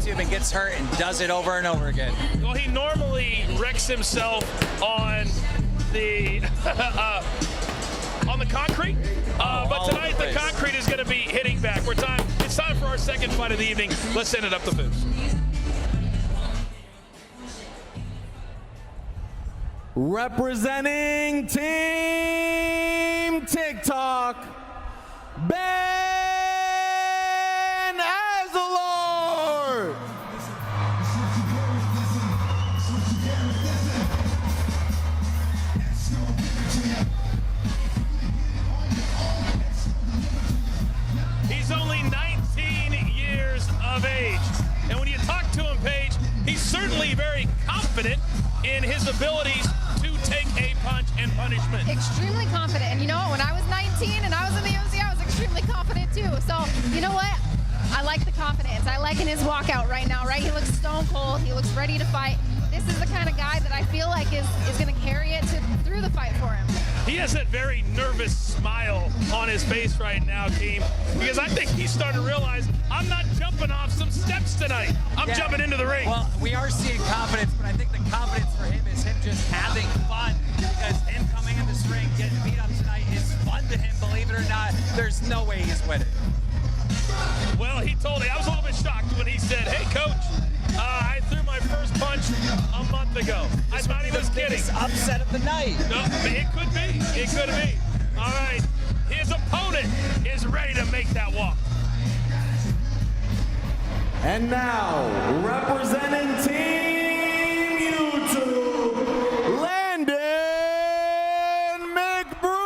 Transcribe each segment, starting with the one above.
YouTube and gets hurt and does it over and over again. Well, he normally wrecks himself on the on the concrete, but tonight the concrete is going to be hitting back. It's time for our second fight of the evening. Let's send it up the boost. Representing Team TikTok, Ben Azelar. He's only 19 years of age. And when you talk to him, Paige, he's certainly very confident in his abilities to take a punch and punishment. Extremely confident. And you know what? When I was 19 and I was in the OC, I was extremely confident too. So, you know what? I like the confidence. I like in his walkout right now, right? He looks stone cold. He looks ready to fight. This is the kind of guy that I feel like is going to carry it through the fight for him. He has that very nervous smile on his face right now, team, because I think he's starting to realize I'm not jumping off some steps tonight. I'm jumping into the ring. Well, we are seeing confidence, but I think the confidence for him is him just having fun, because him coming in this ring, getting beat up tonight is fun to him, believe it or not. There's no way he's winning. Well, he told me, I was a little bit shocked when he said, hey, coach, I threw my first punch a month ago. I thought he was kidding. Upset of the night. No, it could be. It could be. All right. His opponent is ready to make that walk. And now, representing Team YouTube, Landon Mcbroom.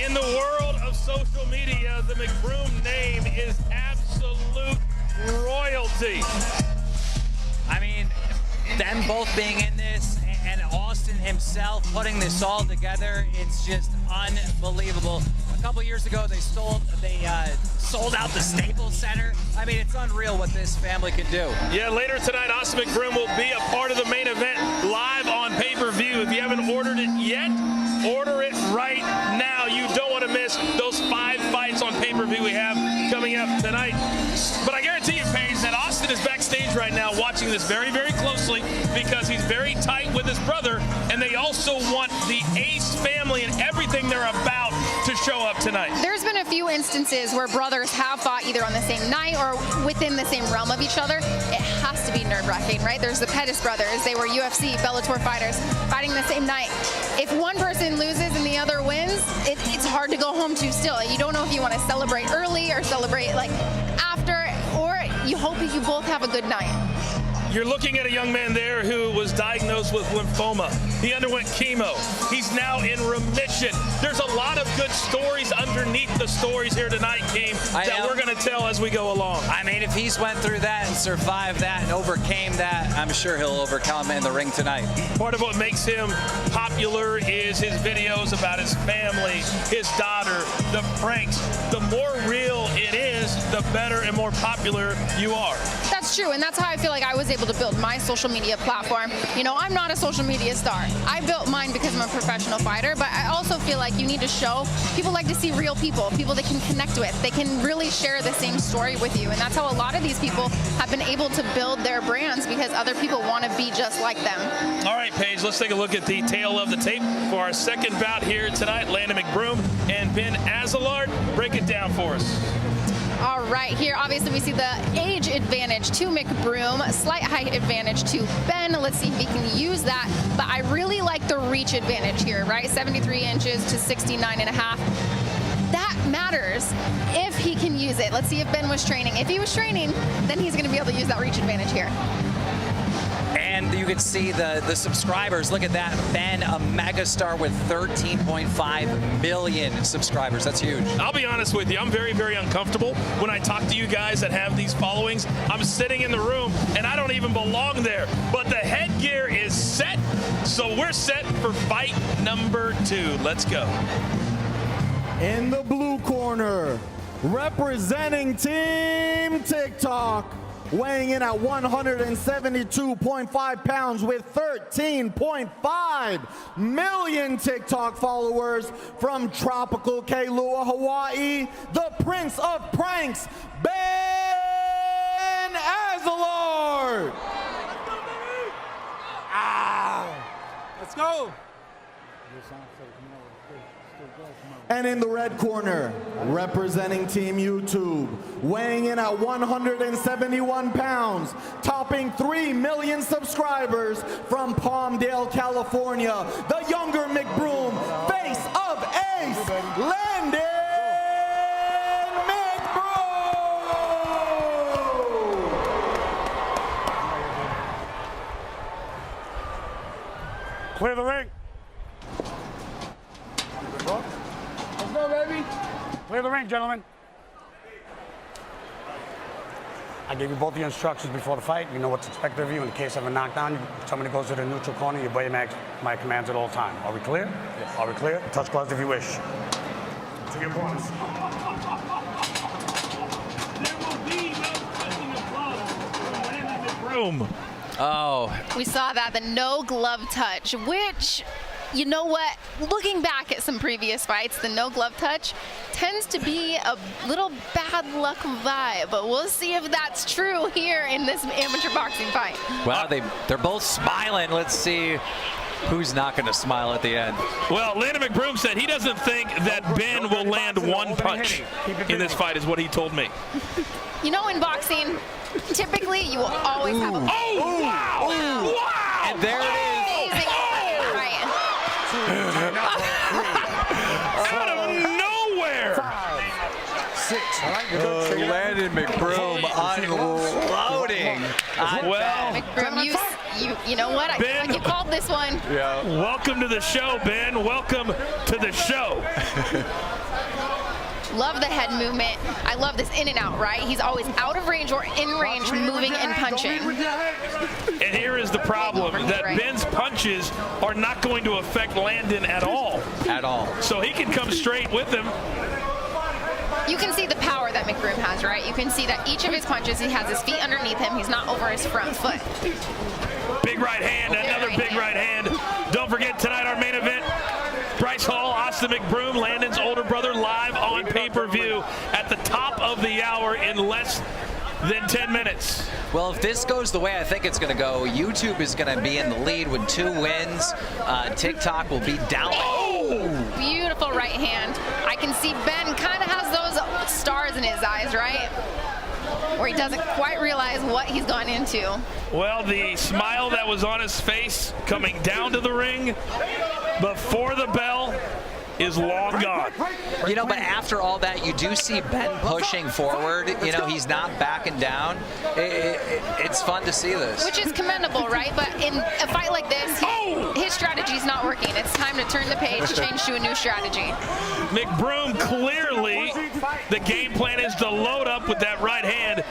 In the world of social media, the Mcbroom name is absolute royalty. I mean, them both being in this and Austin himself putting this all together, it's just unbelievable. A couple years ago, they sold out the Staples Center. I mean, it's unreal what this family can do. Yeah, later tonight, Austin Mcbroom will be a part of the main event live on pay-per-view. If you haven't ordered it yet, order it right now. You don't want to miss those 5 fights on pay-per-view we have coming up tonight. But I guarantee you, Paige, that Austin is backstage right now watching this very, very closely, because he's very tight with his brother, and they also want the Ace family and everything they're about to show up tonight. There's been a few instances where brothers have fought either on the same night or within the same realm of each other. It has to be nerve-wracking, right? There's the Pettis brothers. They were UFC, Bellator fighters fighting the same night. If one person loses and the other wins, it's hard to go home to still. You don't know if you want to celebrate early or celebrate like after, or you hope that you both have a good night. You're looking at a young man there who was diagnosed with lymphoma. He underwent chemo. He's now in remission. There's a lot of good stories underneath the stories here tonight, team, that we're going to tell as we go along. I mean, if he's went through that and survived that and overcame that, I'm sure he'll overcome in the ring tonight. Part of what makes him popular is his videos about his family, his daughter, the pranks. The more real it is, the better and more popular you are. That's true, and that's how I feel like I was able to build my social media platform. You know, I'm not a social media star. I built mine because I'm a professional fighter, but I also feel like you need to show, people like to see real people they can connect with. They can really share the same story with you, and that's how a lot of these people have been able to build their brands, because other people want to be just like them. All right, Paige, let's take a look at the tail of the tape for our second bout here tonight. Landon Mcbroom and Ben Azelar. Break it down for us. All right, here obviously we see the age advantage to Mcbroom, slight height advantage to Ben. Let's see if he can use that. But I really like the reach advantage here, right? 73 inches to 69 and a half. That matters if he can use it. Let's see if Ben was training. If he was training, then he's going to be able to use that reach advantage here. And you can see the subscribers. Look at that. Ben, a megastar with 13.5 million subscribers. That's huge. I'll be honest with you. I'm very, very uncomfortable when I talk to you guys that have these followings. I'm sitting in the room, and I don't even belong there. But the head gear is set, so we're set for fight number 2. Let's go. In the blue corner, representing Team TikTok, weighing in at 172.5 pounds with 13.5 million TikTok followers from tropical Kailua, Hawaii, the Prince of Pranks, Ben Azelar. Let's go. And in the red corner, representing Team YouTube, weighing in at 171 pounds, topping 3 million subscribers from Palmdale, California, the younger Mcbroom, face of Ace, Landon Mcbroom! Clear the ring. Let's go, baby. Clear the ring, gentlemen. I gave you both the instructions before the fight. You know what's expected of you in case of a knockdown. Somebody goes to the neutral corner, you obey my commands at all times. Are we clear? Yes. Are we clear? Touch gloves if you wish. To your corners. There will be no touching of gloves from Landon Mcbroom. Oh, We saw that, the no glove touch, which, you know what, looking back at some previous fights, the no glove touch tends to be a little bad luck vibe, but we'll see if that's true here in this amateur boxing fight. well, they're both smiling. Let's see who's not going to smile at the end. Well, Landon Mcbroom said he doesn't think that Ben will land one punch in this fight, is what he told me. You know, in boxing, typically you will always have a... Oh, wow! Wow! And there it is. Amazing overhand right. Out of nowhere! 6. All right, you're good. Take it out. Landon Mcbroom unloading. Well, McBroom, you know what? I feel Ben. like you called this one. Yeah. welcome to the show, Ben. Welcome to the show. Love the head movement. I love this in and out, right? He's always out of range or in range, moving and punching. And here is the problem, that Ben's punches are not going to affect Landon at all. At all. So he can come straight with him. You can see the power that McBroom has, right? You can see that each of his punches, he has his feet underneath him. He's not over his front foot. Big right hand, another big right hand. Don't forget tonight our main event, Bryce Hall, Austin Mcbroom, Landon's older brother, live on pay-per-view at the top of the hour in less than 10 minutes. Well, if this goes the way I think it's going to go, YouTube is going to be in the lead with 2 wins. TikTok will be down. Oh! Beautiful right hand. I can see Ben kind of has those stars in his eyes, right? Where he doesn't quite realize what he's gone into. Well, the smile that was on his face coming down to the ring before the bell is long gone. You know, but after all that, you do see Ben pushing forward. You know, he's not backing down. It's fun to see this. Which is commendable, right? But in a fight like this, his strategy's not working. It's time to turn the page, change to a new strategy. Mcbroom, clearly the game plan is to load up with that right hand,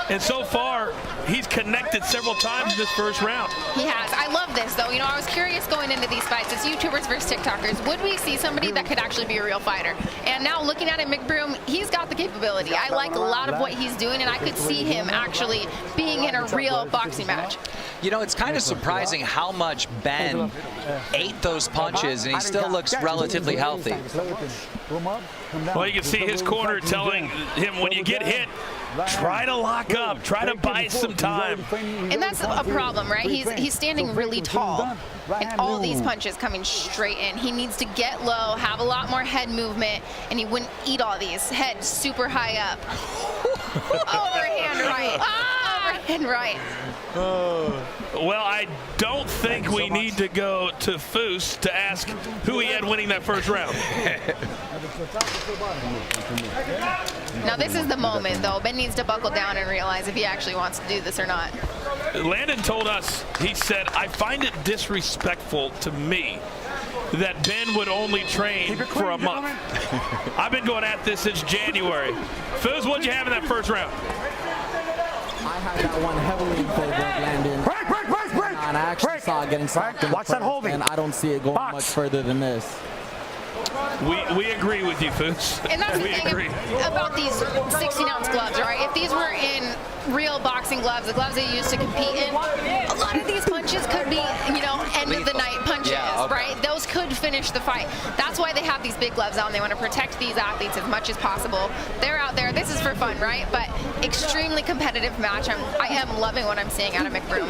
and so far he's connected several times in this first round. He has. I love this, though. You know, I was curious going into these fights. It's YouTubers versus TikTokers. Would we see somebody that could actually be a real fighter? And now looking at it, Mcbroom, he's got the capability. I like a lot of what he's doing, and I could see him actually being in a real boxing match. You know, it's kind of surprising how much Ben ate those punches, and he still looks relatively healthy. Well, you can see his corner telling him, when you get hit, try to lock up, try to buy some time. And that's a problem, right? He's standing really tall, and all these punches coming straight in. He needs to get low, have a lot more head movement, and he wouldn't eat all these. Head super high up. Overhand right. Overhand right. Well, I don't think we need to go to Foose to ask who he had winning that first round. Now this is the moment, though. Ben needs to buckle down and realize if he actually wants to do this or not. Landon told us, he said, I find it disrespectful to me that Ben would only train for a month. I've been going at this since January. Foose, what'd you have in that first round? I had that one heavily in favor of Landon. Break! And I actually saw it getting stopped in the Watch that first, holding. and I don't see it going Box. much further than this. We agree with you, Foos. And that's the We thing agree. about these 16-ounce gloves, right? If these were in real boxing gloves, the gloves they used to compete in, a lot of these punches could be, you know, end of the night punches, right? Those could finish the fight. That's why they have these big gloves on. They want to protect these athletes as much as possible. They're out there. This is for fun, right? But extremely competitive match. I am loving what I'm seeing out of Mcbroom.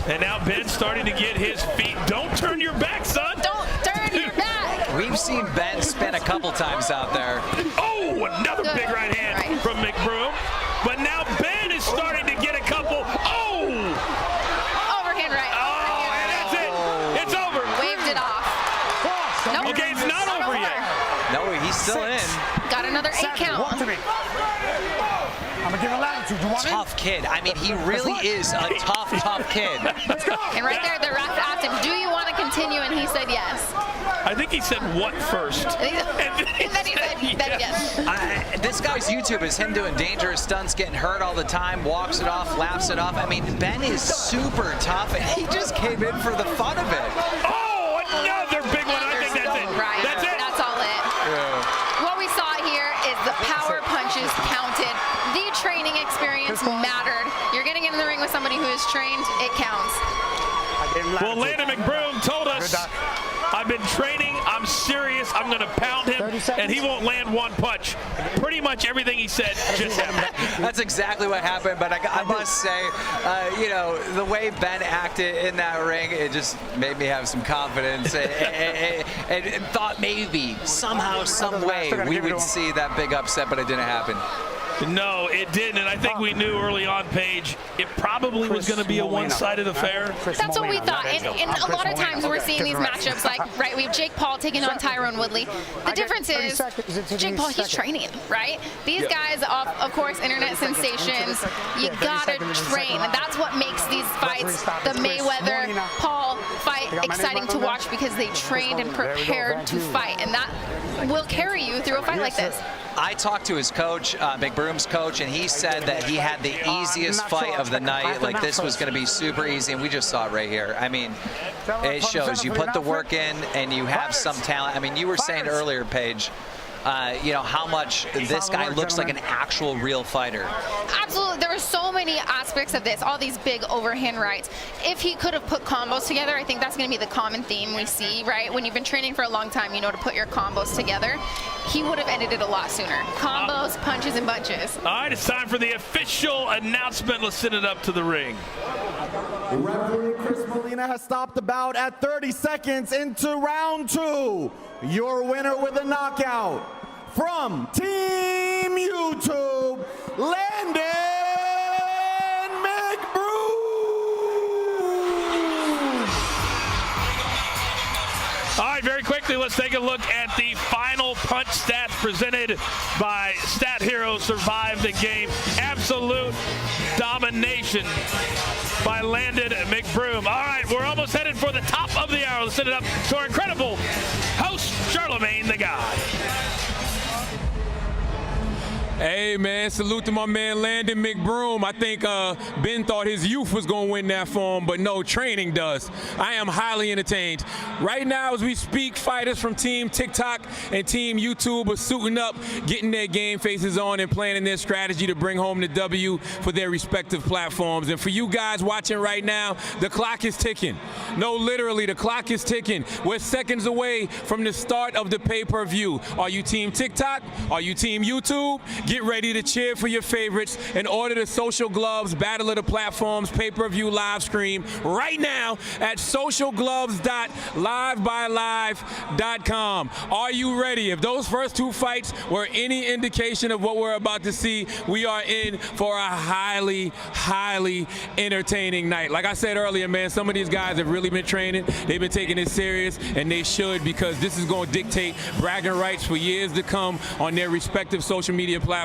And now Ben's starting to get his feet. Don't turn your back, son. Don't turn your back. We've seen Ben spin a couple times out there. Oh, another Good. big right hand Right. from Mcbroom. But now Ben is starting to get a couple. Oh! Overhand right. Oh, and that's it. It's over. Waved it off. Nope. Okay, it's not over yet. No, he's still in. Got another 8 count. Walk to me. I'm gonna give a latitude. You want it? Tough kid. I mean, he really is a tough kid. And right there, the ref asked him, do you want to continue? And he said yes. I think he said what first. And then he said yes. This guy's YouTube is him doing dangerous stunts, getting hurt all the time, walks it off, laughs it off. I mean, Ben is super tough, and he just came in for the fun of it. Oh, another big one. I think that's it. Right. That's it. That's all it. What we saw here is the power punches counted. The training experience mattered. You're getting in the ring with somebody who is trained, it counts. Well, Landon Mcbroom told us, I've been training, I'm serious, I'm going to pound him, and he won't land one punch. Pretty much everything he said just happened. That's exactly what happened, but I must say, you know, the way Ben acted in that ring, it just made me have some confidence and thought maybe, somehow, some way, we would see that big upset, but it didn't happen. No, it didn't, and I think we knew early on, Paige, it probably was going to be a one-sided affair. That's what we thought, and a lot of times we're seeing these matchups like, right, we have Jake Paul taking on Tyrone Woodley. The difference is, Jake Paul, he's training, right? These guys, of course, internet sensations, you gotta train, and that's what makes these fights, the Mayweather-Paul fight, exciting to watch because they trained and prepared to fight, and that will carry you through a fight like this. I talked to his coach, Mcbroom's coach, and he said that he had the easiest fight of the night. Like, this was going to be super easy, and we just saw it right here. I mean, it shows you put the work in and you have some talent. I mean, you were saying earlier, Paige, you know, how much this guy looks like an actual real fighter. Absolutely. There were so many aspects of this, all these big overhand rights. If he could have put combos together, I think that's going to be the common theme we see, right? When you've been training for a long time, you know to put your combos together. He would have ended it a lot sooner. Combos, punches, and bunches. All right, it's time for the official announcement. Let's send it up to the ring. Referee Chris Molina has stopped the bout at 30 seconds into round 2. Your winner with a knockout from Team YouTube, Landon Mcbroom. All right, very quickly, let's take a look at the final punch stats presented by Stat Hero Survive the Game. Absolute domination by Landon Mcbroom. All right, we're almost headed for the top of the hour. Let's send it up to our incredible host, Charlemagne the God. Hey, man, salute to my man Landon Mcbroom. I think Ben thought his youth was going to win that for him, but no, training does. I am highly entertained. Right now, as we speak, fighters from Team TikTok and Team YouTube are suiting up, getting their game faces on and planning their strategy to bring home the W for their respective platforms. And for you guys watching right now, the clock is ticking. No, literally, the clock is ticking. We're seconds away from the start of the pay-per-view. Are you Team TikTok? Are you Team YouTube? Get ready to cheer for your favorites and order the Social Gloves Battle of the Platforms pay-per-view live stream right now at socialgloves.livebylive.com. Are you ready? If those first 2 fights were any indication of what we're about to see, we are in for a highly, highly entertaining night. Like I said earlier, man, some of these guys have really been training. They've been taking it serious, and they should, because this is going to dictate bragging rights for years to come on their respective social media platforms.